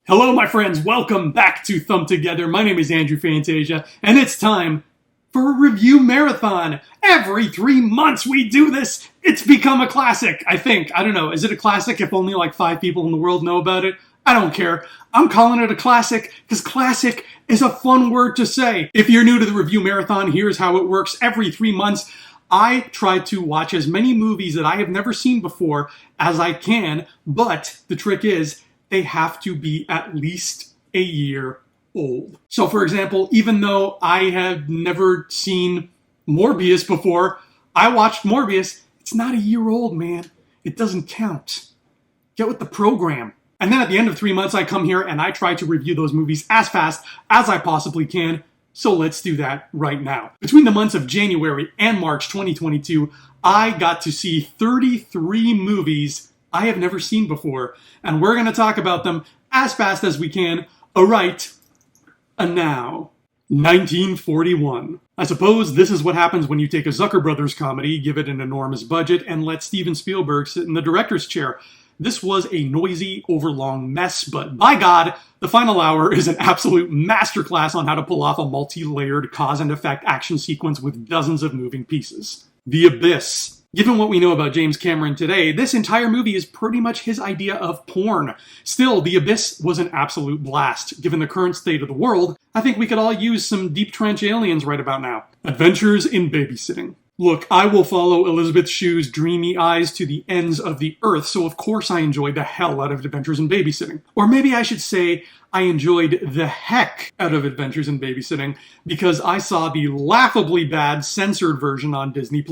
Hello, my friends. Welcome back to Thumb Together. My name is Andrew Fantasia, and it's time for a review marathon. Every 3 months we do this. It's become a classic, I think. I don't know. Is it a classic if only like 5 people in the world know about it? I don't care. I'm calling it a classic because classic is a fun word to say. If you're new to the review marathon, here's how it works. Every 3 months, I try to watch as many movies that I have never seen before as I can, but the trick is, they have to be at least a year old. So for example, even though I had never seen Morbius before, I watched Morbius. It's not a year old, man. It doesn't count. Get with the program. And then at the end of 3 months, I come here and I try to review those movies as fast as I possibly can. So let's do that right now. Between the months of January and March 2022, I got to see 33 movies I have never seen before, and we're going to talk about them as fast as we can, right now. 1941. I suppose this is what happens when you take a Zucker Brothers comedy, give it an enormous budget, and let Steven Spielberg sit in the director's chair. This was a noisy, overlong mess, but by God, the final hour is an absolute masterclass on how to pull off a multi-layered cause and effect action sequence with dozens of moving pieces. The Abyss. Given what we know about James Cameron today, this entire movie is pretty much his idea of porn. Still, The Abyss was an absolute blast. Given the current state of the world, I think we could all use some deep trench aliens right about now. Adventures in Babysitting. Look, I will follow Elizabeth Shue's dreamy eyes to the ends of the earth, so of course I enjoyed the hell out of Adventures in Babysitting. Or maybe I should say I enjoyed the heck out of Adventures in Babysitting because I saw the laughably bad censored version on Disney+.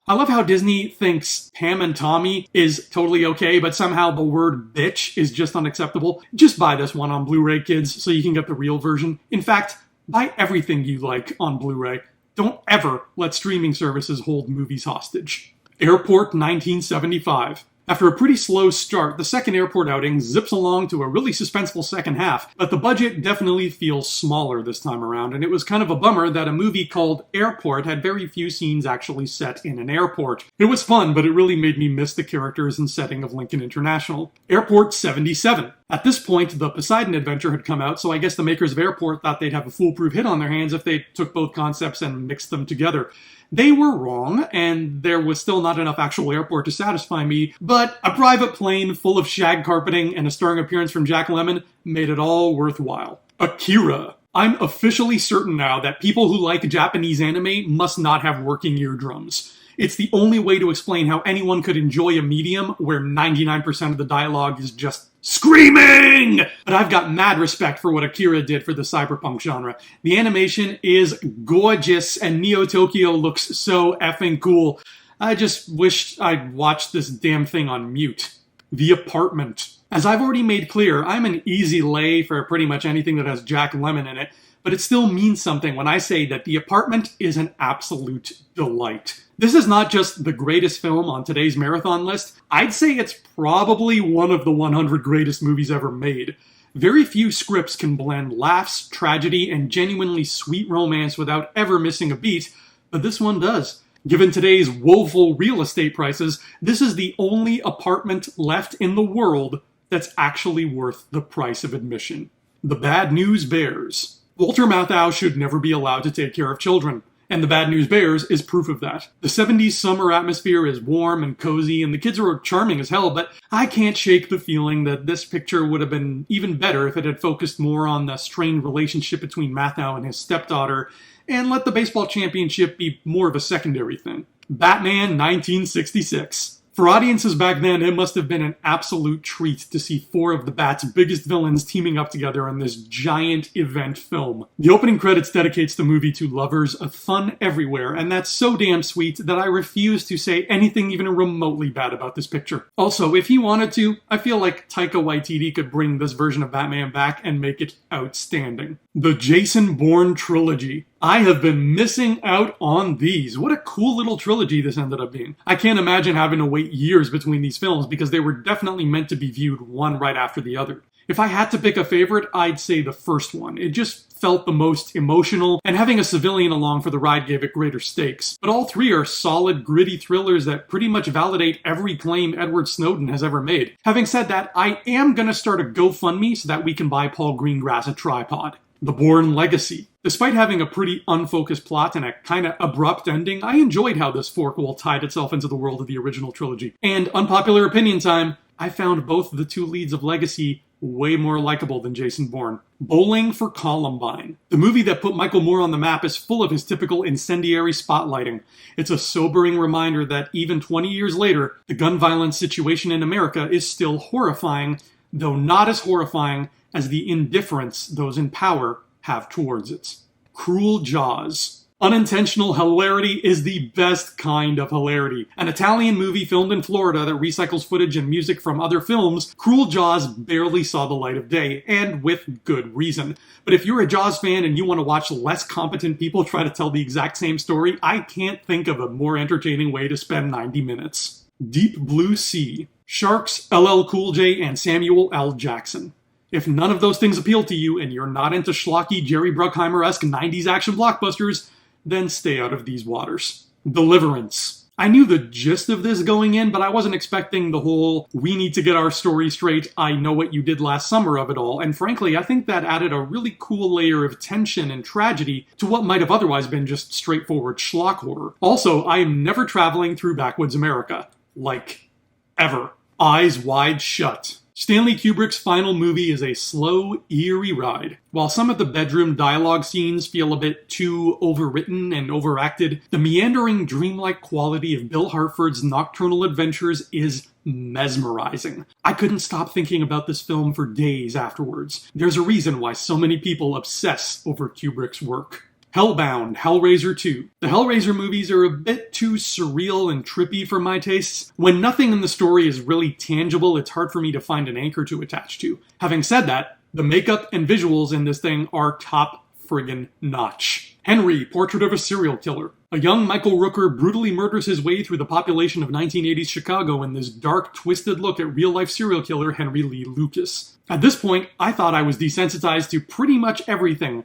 I love how Disney thinks Pam and Tommy is totally okay, but somehow the word bitch is just unacceptable. Just buy this one on Blu-ray, kids, so you can get the real version. In fact, buy everything you like on Blu-ray. Don't ever let streaming services hold movies hostage. Airport 1975. After a pretty slow start, the second airport outing zips along to a really suspenseful second half, but the budget definitely feels smaller this time around, and it was kind of a bummer that a movie called Airport had very few scenes actually set in an airport. It was fun, but it really made me miss the characters and setting of Lincoln International. Airport 77. At this point, the Poseidon Adventure had come out, so I guess the makers of Airport thought they'd have a foolproof hit on their hands if they took both concepts and mixed them together. They were wrong, and there was still not enough actual airport to satisfy me, but a private plane full of shag carpeting and a starring appearance from Jack Lemmon made it all worthwhile. Akira. I'm officially certain now that people who like Japanese anime must not have working eardrums. It's the only way to explain how anyone could enjoy a medium where 99% of the dialogue is just screaming! But I've got mad respect for what Akira did for the cyberpunk genre. The animation is gorgeous, and Neo Tokyo looks so effing cool. I just wished I'd watched this damn thing on mute. The Apartment. As I've already made clear, I'm an easy lay for pretty much anything that has Jack Lemmon in it, but it still means something when I say that The Apartment is an absolute delight. This is not just the greatest film on today's marathon list. I'd say it's probably one of the 100 greatest movies ever made. Very few scripts can blend laughs, tragedy, and genuinely sweet romance without ever missing a beat, but this one does. Given today's woeful real estate prices, this is the only apartment left in the world that's actually worth the price of admission. The Bad News Bears. Walter Matthau should never be allowed to take care of children. And The Bad News Bears is proof of that. The 70s summer atmosphere is warm and cozy, and the kids are charming as hell, but I can't shake the feeling that this picture would have been even better if it had focused more on the strained relationship between Matthau and his stepdaughter, and let the baseball championship be more of a secondary thing. Batman 1966. For audiences back then, it must have been an absolute treat to see 4 of the Bat's biggest villains teaming up together in this giant event film. The opening credits dedicates the movie to lovers of fun everywhere, and that's so damn sweet that I refuse to say anything even remotely bad about this picture. Also, if he wanted to, I feel like Taika Waititi could bring this version of Batman back and make it outstanding. The Jason Bourne Trilogy. I have been missing out on these. What a cool little trilogy this ended up being. I can't imagine having to wait years between these films because they were definitely meant to be viewed one right after the other. If I had to pick a favorite, I'd say the first one. It just felt the most emotional, and having a civilian along for the ride gave it greater stakes. But all three are solid, gritty thrillers that pretty much validate every claim Edward Snowden has ever made. Having said that, I am gonna start a GoFundMe so that we can buy Paul Greengrass a tripod. The Bourne Legacy. Despite having a pretty unfocused plot and a kinda abrupt ending, I enjoyed how this forkful tied itself into the world of the original trilogy. And unpopular opinion time, I found both the two leads of Legacy way more likable than Jason Bourne. Bowling for Columbine. The movie that put Michael Moore on the map is full of his typical incendiary spotlighting. It's a sobering reminder that even 20 years later, the gun violence situation in America is still horrifying, though not as horrifying as the indifference those in power have towards it. Cruel Jaws. Unintentional hilarity is the best kind of hilarity. An Italian movie filmed in Florida that recycles footage and music from other films, Cruel Jaws barely saw the light of day, and with good reason. But if you're a Jaws fan and you want to watch less competent people try to tell the exact same story, I can't think of a more entertaining way to spend 90 minutes. Deep Blue Sea. Sharks, LL Cool J, and Samuel L. Jackson. If none of those things appeal to you and you're not into schlocky Jerry Bruckheimer-esque 90s action blockbusters, then stay out of these waters. Deliverance. I knew the gist of this going in, but I wasn't expecting the whole, we need to get our story straight, I know what you did last summer of it all, and frankly, I think that added a really cool layer of tension and tragedy to what might have otherwise been just straightforward schlock horror. Also, I am never traveling through backwoods America. Like, ever. Eyes wide shut. Stanley Kubrick's final movie is a slow, eerie ride. While some of the bedroom dialogue scenes feel a bit too overwritten and overacted, the meandering, dreamlike quality of Bill Hartford's nocturnal adventures is mesmerizing. I couldn't stop thinking about this film for days afterwards. There's a reason why so many people obsess over Kubrick's work. Hellbound, Hellraiser 2. The Hellraiser movies are a bit too surreal and trippy for my tastes. When nothing in the story is really tangible, it's hard for me to find an anchor to attach to. Having said that, the makeup and visuals in this thing are top friggin' notch. Henry, Portrait of a Serial Killer. A young Michael Rooker brutally murders his way through the population of 1980s Chicago in this dark, twisted look at real-life serial killer Henry Lee Lucas. At this point, I thought I was desensitized to pretty much everything,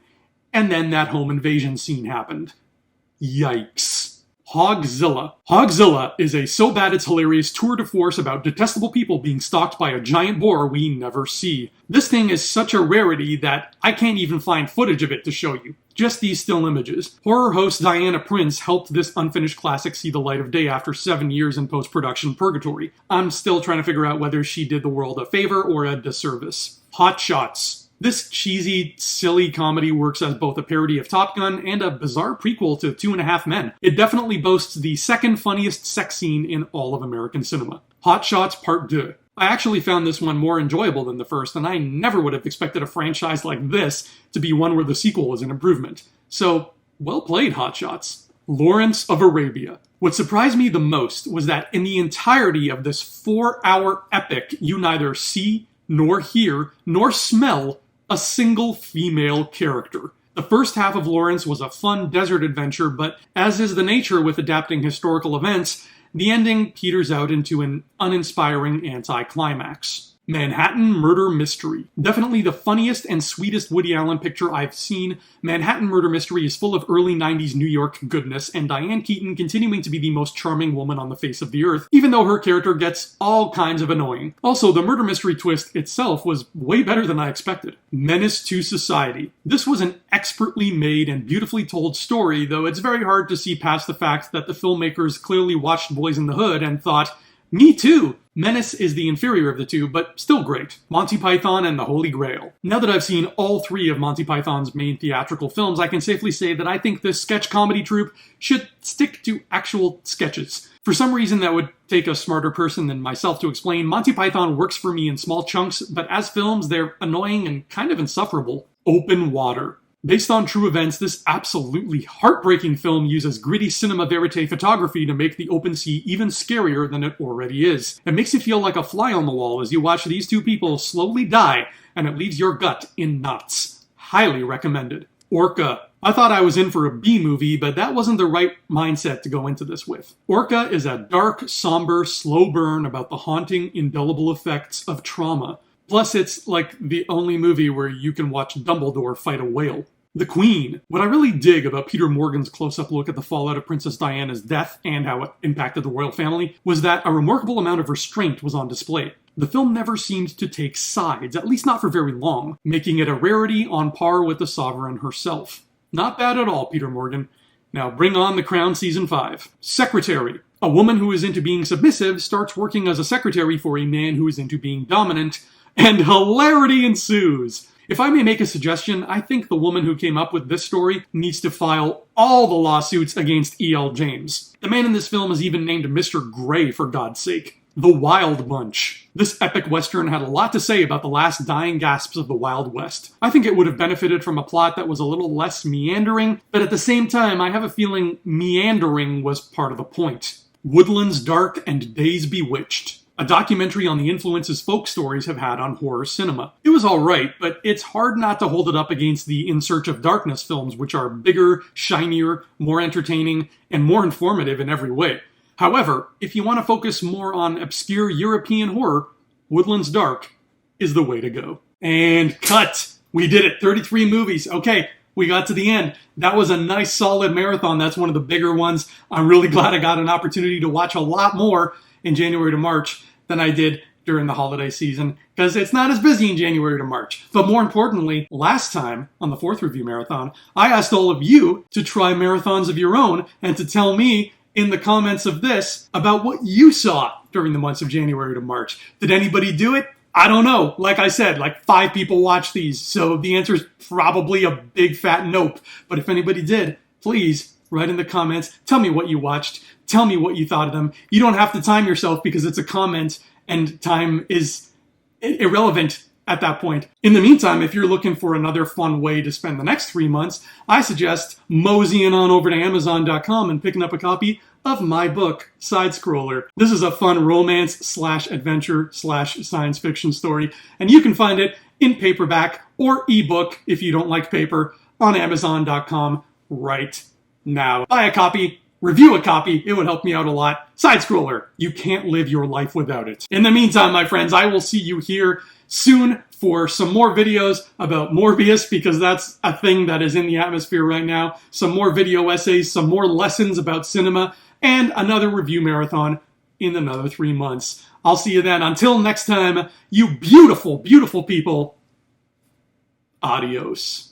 and then that home invasion scene happened. Yikes. Hogzilla. Hogzilla is a so bad it's hilarious tour de force about detestable people being stalked by a giant boar we never see. This thing is such a rarity that I can't even find footage of it to show you. Just these still images. Horror host Diana Prince helped this unfinished classic see the light of day after 7 years in post-production purgatory. I'm still trying to figure out whether she did the world a favor or a disservice. Hot Shots. This cheesy, silly comedy works as both a parody of Top Gun and a bizarre prequel to 2.5 Men. It definitely boasts the second funniest sex scene in all of American cinema. Hot Shots Part 2. I actually found this one more enjoyable than the first, and I never would have expected a franchise like this to be one where the sequel was an improvement. So, well played, Hot Shots. Lawrence of Arabia. What surprised me the most was that in the entirety of this 4-hour epic, you neither see, nor hear, nor smell a single female character. The first half of Lawrence was a fun desert adventure, but as is the nature with adapting historical events, the ending peters out into an uninspiring anticlimax. Manhattan Murder Mystery. Definitely the funniest and sweetest Woody Allen picture I've seen. Manhattan Murder Mystery is full of early 90s New York goodness, and Diane Keaton continuing to be the most charming woman on the face of the earth, even though her character gets all kinds of annoying. Also, the murder mystery twist itself was way better than I expected. Menace to Society. This was an expertly made and beautifully told story, though it's very hard to see past the fact that the filmmakers clearly watched Boys in the Hood and thought, me too! Menace is the inferior of the two, but still great. Monty Python and the Holy Grail. Now that I've seen all 3 of Monty Python's main theatrical films, I can safely say that I think this sketch comedy troupe should stick to actual sketches. For some reason that would take a smarter person than myself to explain, Monty Python works for me in small chunks, but as films, they're annoying and kind of insufferable. Open Water. Based on true events, this absolutely heartbreaking film uses gritty cinema verite photography to make the open sea even scarier than it already is. It makes you feel like a fly on the wall as you watch these 2 people slowly die, and it leaves your gut in knots. Highly recommended. Orca. I thought I was in for a B-movie, but that wasn't the right mindset to go into this with. Orca is a dark, somber, slow burn about the haunting, indelible effects of trauma. Plus, it's like the only movie where you can watch Dumbledore fight a whale. The Queen. What I really dig about Peter Morgan's close-up look at the fallout of Princess Diana's death and how it impacted the royal family was that a remarkable amount of restraint was on display. The film never seemed to take sides, at least not for very long, making it a rarity on par with the sovereign herself. Not bad at all, Peter Morgan. Now bring on The Crown Season 5. Secretary. A woman who is into being submissive starts working as a secretary for a man who is into being dominant, and hilarity ensues. If I may make a suggestion, I think the woman who came up with this story needs to file all the lawsuits against E.L. James. The man in this film is even named Mr. Grey, for God's sake. The Wild Bunch. This epic western had a lot to say about the last dying gasps of the Wild West. I think it would have benefited from a plot that was a little less meandering, but at the same time, I have a feeling meandering was part of the point. Woodlands Dark and Days Bewitched. A documentary on the influences folk stories have had on horror cinema. It was alright, but it's hard not to hold it up against the In Search of Darkness films, which are bigger, shinier, more entertaining, and more informative in every way. However, if you want to focus more on obscure European horror, Woodlands Dark is the way to go. And cut! We did it! 33 movies. Okay, we got to the end. That was a nice solid marathon. That's one of the bigger ones. I'm really glad I got an opportunity to watch a lot more in January to March than I did during the holiday season, because it's not as busy in January to March. But more importantly, last time on the 4th Review Marathon, I asked all of you to try marathons of your own and to tell me in the comments of this about what you saw during the months of January to March. Did anybody do it? I don't know. Like I said, like 5 people watched these, so the answer is probably a big fat nope. But if anybody did, please write in the comments. Tell me what you watched. Tell me what you thought of them. You don't have to time yourself because it's a comment and time is irrelevant at that point. In the meantime, if you're looking for another fun way to spend the next 3 months, I suggest moseying on over to Amazon.com and picking up a copy of my book, Side Scroller. This is a fun romance/adventure/science fiction story, and you can find it in paperback or ebook if you don't like paper on Amazon.com right now. Buy a copy. Review a copy. It would help me out a lot. Side Scroller. You can't live your life without it. In the meantime, my friends, I will see you here soon for some more videos about Morbius, because that's a thing that is in the atmosphere right now. Some more video essays, some more lessons about cinema, and another review marathon in another 3 months. I'll see you then. Until next time, you beautiful, beautiful people, adios.